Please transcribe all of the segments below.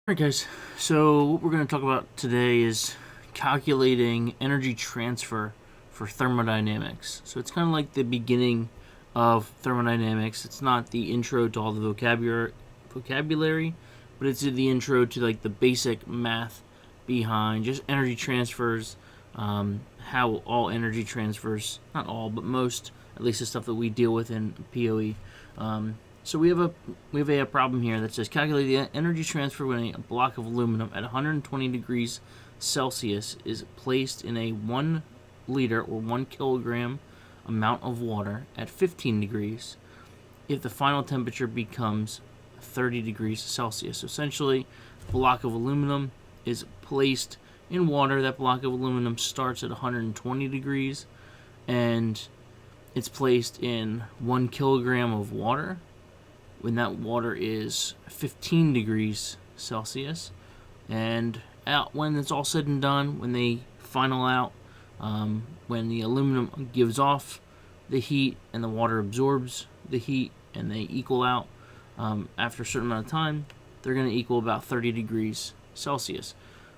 Alright guys, so what we're going to talk about today is calculating energy transfer for thermodynamics. So it's kind of like the beginning of thermodynamics. It's not the intro to all the vocabulary, but it's the intro to like the basic math behind just energy transfers, how all energy transfers, not all, but most, at least the stuff that we deal with in POE. So we have a problem here that says calculate the energy transfer when a block of aluminum at 120 degrees Celsius is placed in a 1 liter or 1 kilogram amount of water at 15 degrees if the final temperature becomes 30 degrees Celsius. So essentially, a block of aluminum is placed in water. That block of aluminum starts at 120 degrees and it's placed in 1 kilogram of water when that water is 15 degrees Celsius. And when it's all said and done, when they final out, when the aluminum gives off the heat and the water absorbs the heat and they equal out, after a certain amount of time, they're going to equal about 30 degrees Celsius.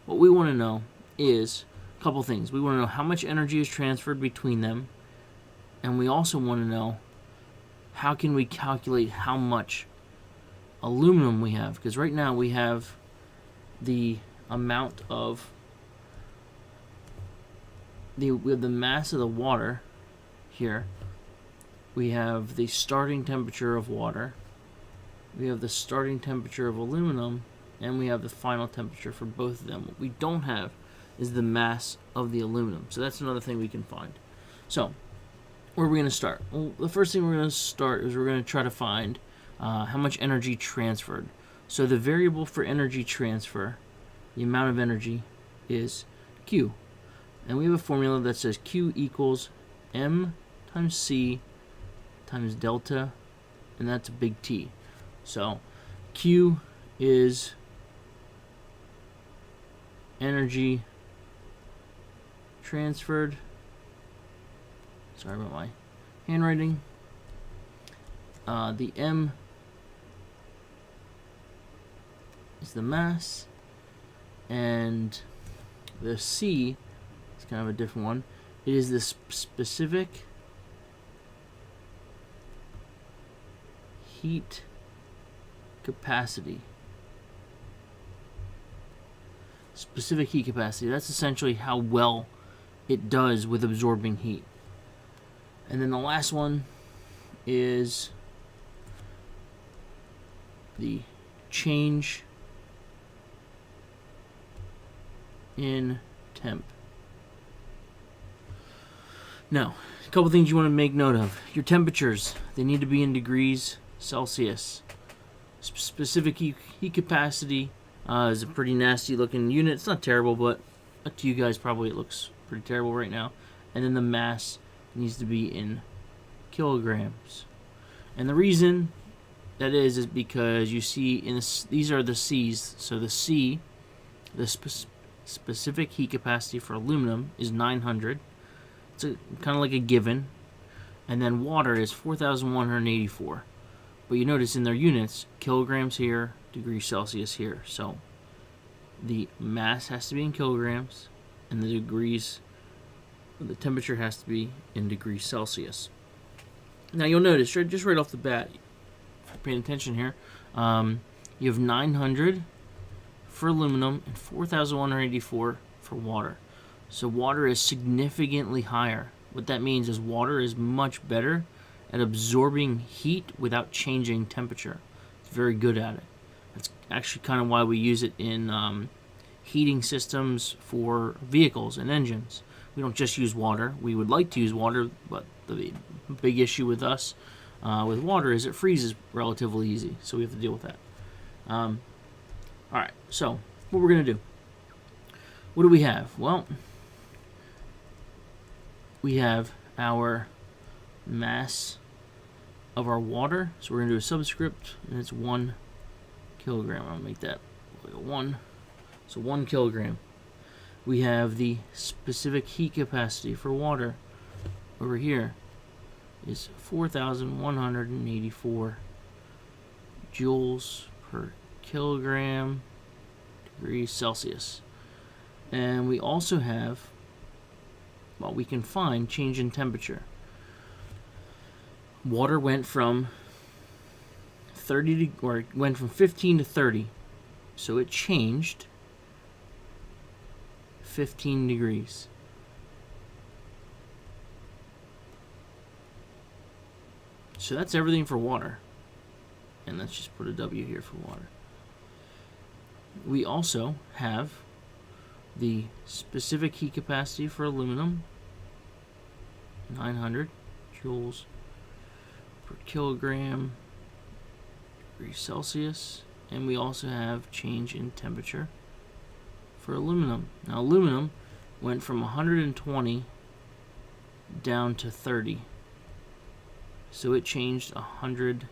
What we want to know is a couple things. We want to know how much energy is transferred between them, and we also want to know how can we calculate how much aluminum we have, because right now we have the amount of we have the mass of the water here, we have the starting temperature of water, we have the starting temperature of aluminum, and we have the final temperature for both of them. What we don't have is the mass of the aluminum, so that's another thing we can find. So where are we going to start? Well, the first thing we're going to start is we're going to try to find how much energy transferred. So the variable for energy transfer, the amount of energy, is Q. And we have a formula that says Q equals M times C times delta, and that's a big T. So Q is energy transferred. Sorry about my handwriting. The M is the mass, and the C is kind of a different one. It is the specific heat capacity. Specific heat capacity. That's essentially how well it does with absorbing heat. And then the last one is the change in temp. Now, a couple things you want to make note of. Your temperatures, they need to be in degrees Celsius. Specific heat capacity is a pretty nasty looking unit. It's not terrible, but to you guys probably it looks pretty terrible right now. And then the mass needs to be in kilograms. And the reason that is because you see in this, these are the C's. So the C, the specific heat capacity for aluminum, is 900. It's kind of like a given. And then water is 4,184. But you notice in their units, kilograms here, degrees Celsius here. So the mass has to be in kilograms, and the temperature has to be in degrees Celsius. Now you'll notice, just right off the bat, if you're paying attention here, you have 900 for aluminum and 4,184 for water. So water is significantly higher. What that means is water is much better at absorbing heat without changing temperature. It's very good at it. That's actually kind of why we use it in heating systems for vehicles and engines. We don't just use water. We would like to use water, but the big issue with us with water is it freezes relatively easy, so we have to deal with that. Alright, so what we're going to do. What do we have? Well, we have our mass of our water, so we're going to do a subscript, and it's 1 kilogram. I'll make that like a 1. So 1 kilogram. We have the specific heat capacity for water over here is 4,184 joules per kilogram. degrees Celsius. And we also have, well, we can find change in temperature. Water went from 15 to 30. So it changed 15 degrees. So that's everything for water. And let's just put a W here for water. We also have the specific heat capacity for aluminum, 900 joules per kilogram degrees Celsius. And we also have change in temperature for aluminum. Now, aluminum went from 120 down to 30. So it changed 100.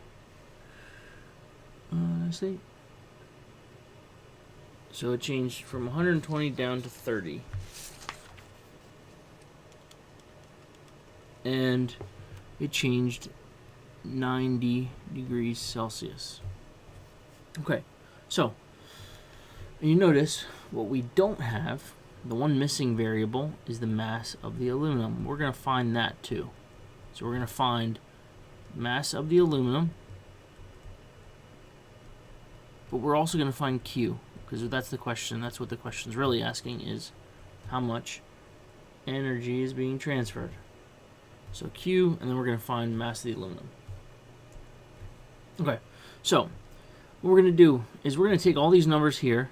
So it changed from 120 down to 30. And it changed 90 degrees Celsius. Okay, so you notice what we don't have, the one missing variable, is the mass of the aluminum. We're going to find that too. So we're going to find mass of the aluminum, but we're also going to find Q, because that's the question. That's what the question's really asking, is how much energy is being transferred. So Q, and then we're going to find mass of the aluminum. Okay, so what we're going to do is we're going to take all these numbers here,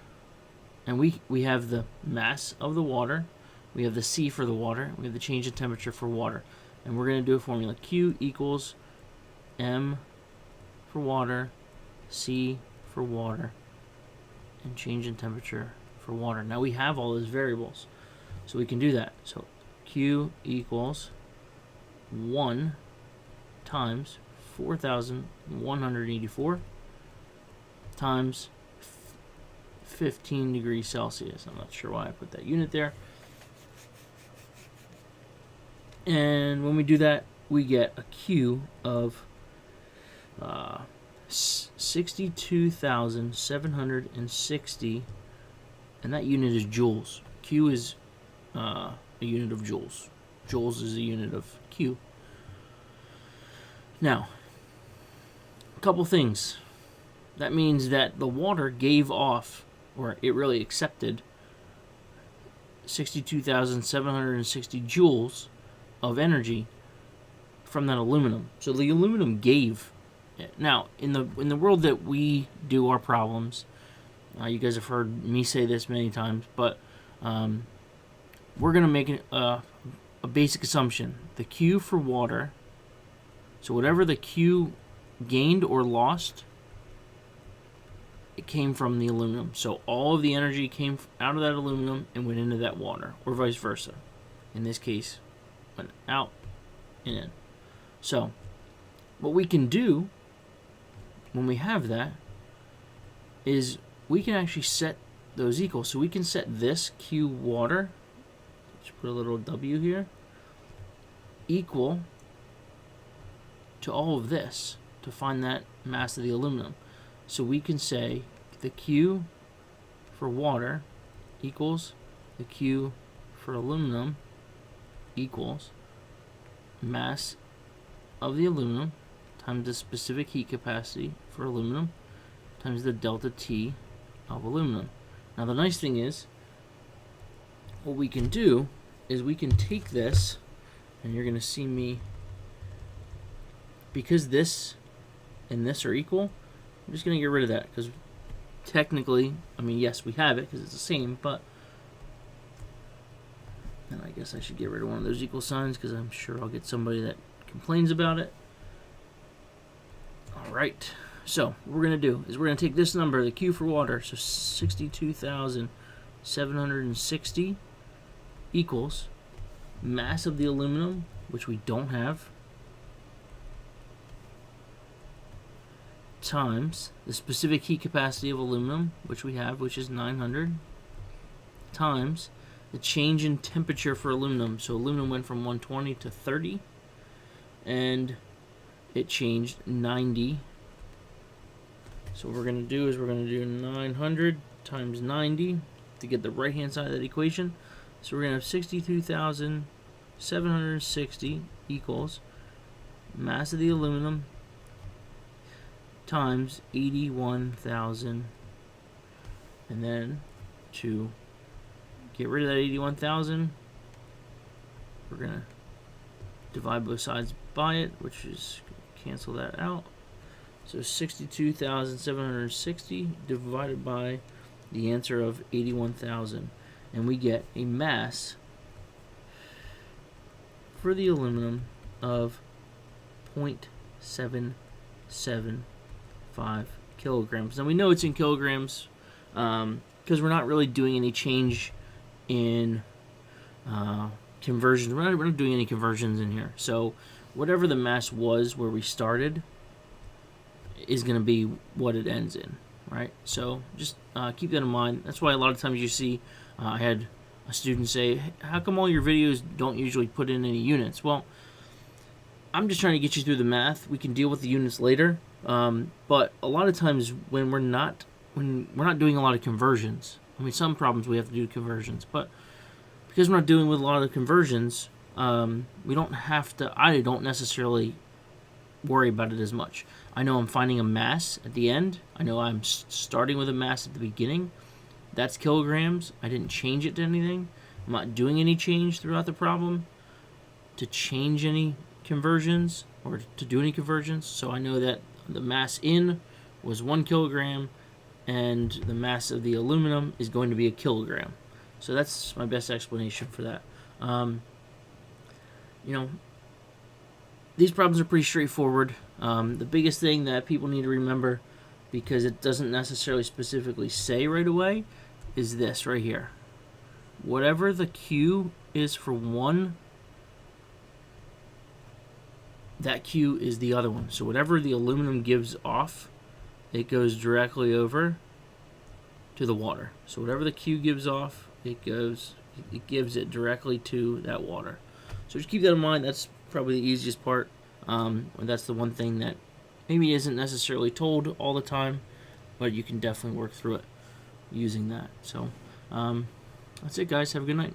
and we have the mass of the water, we have the C for the water, we have the change in temperature for water, and we're going to do a formula. Q equals M for water, C for water, and change in temperature for water. Now we have all those variables, so we can do that. So Q equals 1 times 4,184 times 15 degrees Celsius. I'm not sure why I put that unit there. And when we do that, we get a Q of 62,760, and that unit is joules. Q is a unit of joules. Joules is a unit of Q. Now, a couple things. That means that the water gave off, or it really accepted, 62,760 joules of energy from that aluminum. So the aluminum gave it. Now, in the world that we do our problems, you guys have heard me say this many times, but we're going to make a basic assumption. The Q for water, so whatever the Q gained or lost, it came from the aluminum. So all of the energy came out of that aluminum and went into that water, or vice versa. In this case, went out and in. So what we can do when we have that is we can actually set those equal. So we can set this Q water, let's put a little W here, equal to all of this to find that mass of the aluminum. So we can say the Q for water equals the Q for aluminum equals mass of the aluminum times the specific heat capacity for aluminum times the delta T of aluminum. Now the nice thing is, what we can do is we can take this, and you're going to see me, because this and this are equal, I'm just going to get rid of that, because technically, I mean, yes, we have it because it's the same, but, and I guess I should get rid of one of those equal signs because I'm sure I'll get somebody that complains about it. All right, so what we're going to do is we're going to take this number, the Q for water, so 62,760 equals mass of the aluminum, which we don't have, times the specific heat capacity of aluminum, which we have, which is 900, times the change in temperature for aluminum. So aluminum went from 120 to 30, and it changed 90. So what we're going to do is we're going to do 900 times 90 to get the right-hand side of that equation. So we're going to have 62,760 equals mass of the aluminum times 81,000. And then to get rid of that 81,000, we're going to divide both sides by it, which is cancel that out. So 62,760 divided by the answer of 81,000. And we get a mass for the aluminum of 0.775 kilograms. Now we know it's in kilograms because we're not really doing any change in conversions. We're not doing any conversions in here. So whatever the mass was where we started is going to be what it ends in, right? So just keep that in mind. That's why a lot of times you see I had a student say, how come all your videos don't usually put in any units? Well, I'm just trying to get you through the math. We can deal with the units later, but a lot of times when we're not doing a lot of conversions, I mean, some problems we have to do conversions, but because we're not doing with a lot of conversions, we don't have to. I don't necessarily worry about it as much. I know I'm finding a mass at the end. I know I'm starting with a mass at the beginning. That's kilograms. I didn't change it to anything. I'm not doing any change throughout the problem to change any conversions or to do any conversions. So I know that the mass in was 1 kilogram and the mass of the aluminum is going to be a kilogram. So that's my best explanation for that. These problems are pretty straightforward. The biggest thing that people need to remember, because it doesn't necessarily specifically say right away, is this right here. Whatever the Q is for one, that Q is the other one. So whatever the aluminum gives off, it goes directly over to the water. So whatever the Q gives off, it gives it directly to that water. So just keep that in mind. That's probably the easiest part. And that's the one thing that maybe isn't necessarily told all the time, but you can definitely work through it using that. So that's it, guys. Have a good night.